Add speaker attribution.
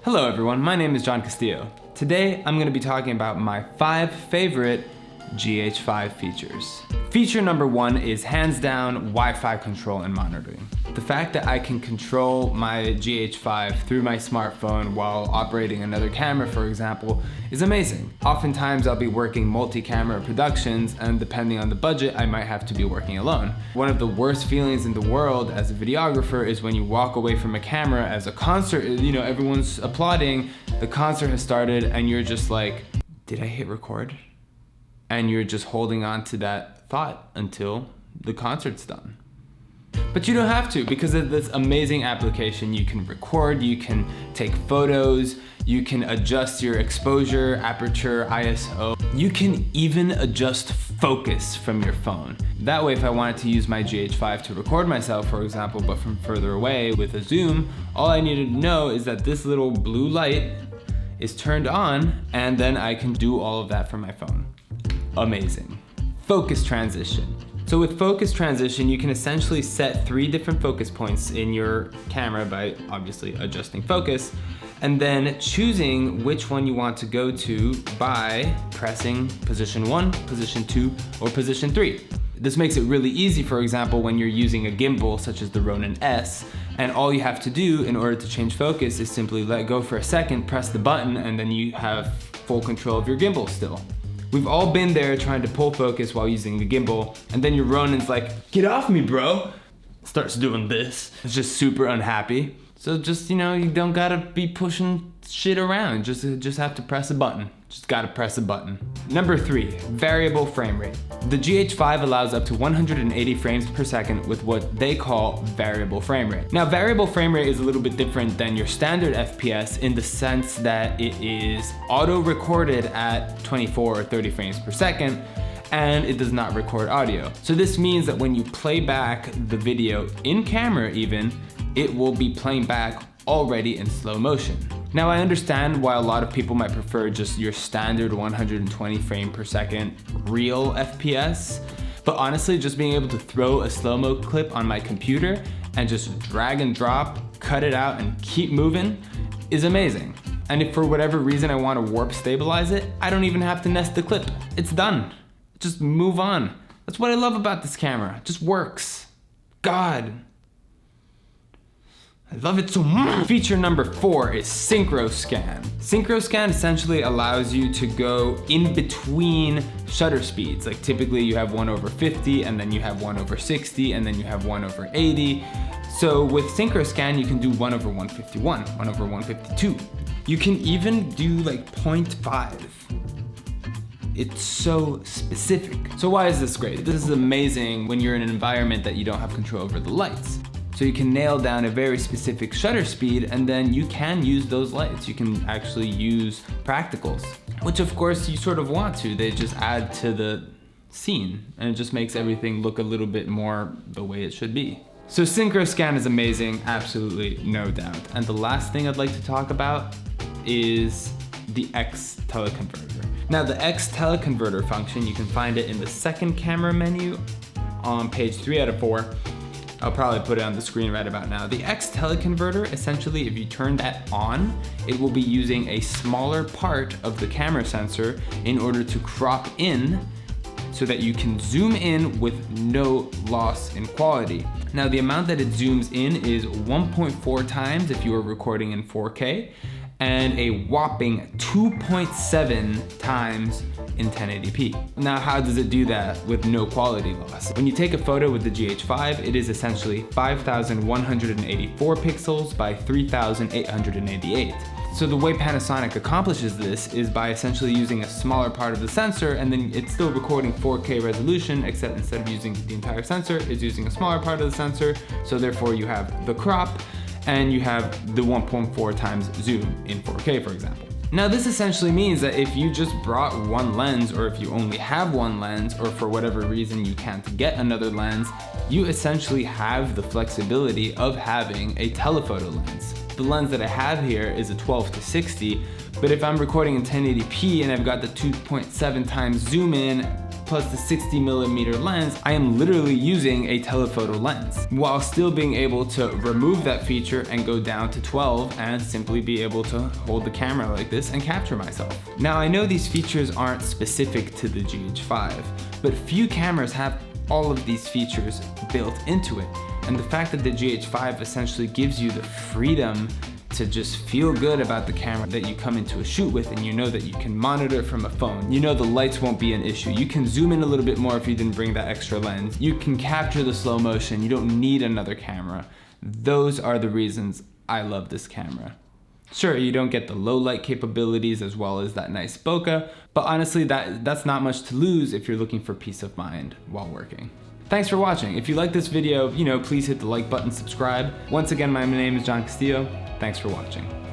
Speaker 1: Hello everyone, my name is John Castillo. Today I'm going to be talking about my 5 favorite GH5 features. Feature number 1 is hands down Wi-Fi control and monitoring. The fact that I can control my GH5 through my smartphone while operating another camera, for example, is amazing. Oftentimes I'll be working multi-camera productions, and depending on the budget, I might have to be working alone. One of the worst feelings in the world as a videographer is when you walk away from a camera as a concert, everyone's applauding, the concert has started, and you're just like, did I hit record? And you're just holding on to that thought until the concert's done. But you don't have to, because of this amazing application. You can record, you can take photos, you can adjust your exposure, aperture, ISO. You can even adjust focus from your phone. That way, if I wanted to use my GH5 to record myself, for example, but from further away with a zoom, all I needed to know is that this little blue light is turned on, and then I can do all of that from my phone. Amazing. Focus transition. So with focus transition, you can essentially set 3 different focus points in your camera by obviously adjusting focus, and then choosing which one you want to go to by pressing position 1, position 2, or position 3. This makes it really easy, for example, when you're using a gimbal such as the Ronin S, and all you have to do in order to change focus is simply let go for a second, press the button, and then you have full control of your gimbal still. We've all been there trying to pull focus while using the gimbal, and then your Ronin's like, get off me, bro. Starts doing this. It's just super unhappy. So just, you don't gotta be pushing shit around. Just have to press a button. Just gotta press a button. Number 3, variable frame rate. The GH5 allows up to 180 frames per second with what they call variable frame rate. Now, variable frame rate is a little bit different than your standard FPS in the sense that it is auto-recorded at 24 or 30 frames per second, and it does not record audio. So this means that when you play back the video in camera even, it will be playing back already in slow motion. Now, I understand why a lot of people might prefer just your standard 120 frame per second real FPS, but honestly, just being able to throw a slow-mo clip on my computer and just drag and drop, cut it out, and keep moving is amazing. And if for whatever reason I want to warp stabilize it, I don't even have to nest the clip. It's done. Just move on. That's what I love about this camera. It just works. God. I love it so much. Feature number 4 is Synchro Scan. Synchro Scan essentially allows you to go in between shutter speeds. Like typically you have 1/50, and then you have 1/60, and then you have 1/80. So with Synchro Scan, you can do 1/151, 1/152. You can even do like 0.5. It's so specific. So why is this great? This is amazing when you're in an environment that you don't have control over the lights. So you can nail down a very specific shutter speed, and then you can use those lights. You can actually use practicals, which of course you sort of want to. They just add to the scene, and it just makes everything look a little bit more the way it should be. So Synchro Scan is amazing, absolutely, no doubt. And the last thing I'd like to talk about is the Ex-Teleconverter. Now the Ex-Teleconverter function, you can find it in the second camera menu on page 3 out of 4. I'll probably put it on the screen right about now. The Ex-Teleconverter, essentially, if you turn that on, it will be using a smaller part of the camera sensor in order to crop in so that you can zoom in with no loss in quality. Now, the amount that it zooms in is 1.4 times if you are recording in 4K, and a whopping 2.7 times in 1080p. Now, how does it do that with no quality loss? When you take a photo with the GH5, it is essentially 5,184 pixels by 3,888. So the way Panasonic accomplishes this is by essentially using a smaller part of the sensor, and then it's still recording 4K resolution, except instead of using the entire sensor, it's using a smaller part of the sensor. So therefore you have the crop, and you have the 1.4 times zoom in 4K, for example. Now this essentially means that if you just brought one lens, or if you only have one lens, or for whatever reason you can't get another lens, you essentially have the flexibility of having a telephoto lens. The lens that I have here is a 12-60, but if I'm recording in 1080p and I've got the 2.7 times zoom in, plus the 60mm lens, I am literally using a telephoto lens, while still being able to remove that feature and go down to 12 and simply be able to hold the camera like this and capture myself. Now I know these features aren't specific to the GH5, but few cameras have all of these features built into it. And the fact that the GH5 essentially gives you the freedom to just feel good about the camera that you come into a shoot with, and you know that you can monitor it from a phone. You know the lights won't be an issue. You can zoom in a little bit more if you didn't bring that extra lens. You can capture the slow motion. You don't need another camera. Those are the reasons I love this camera. Sure, you don't get the low light capabilities as well as that nice bokeh, but honestly that's not much to lose if you're looking for peace of mind while working. Thanks for watching. If you like this video, please hit the like button, subscribe. Once again, my name is John Castillo. Thanks for watching.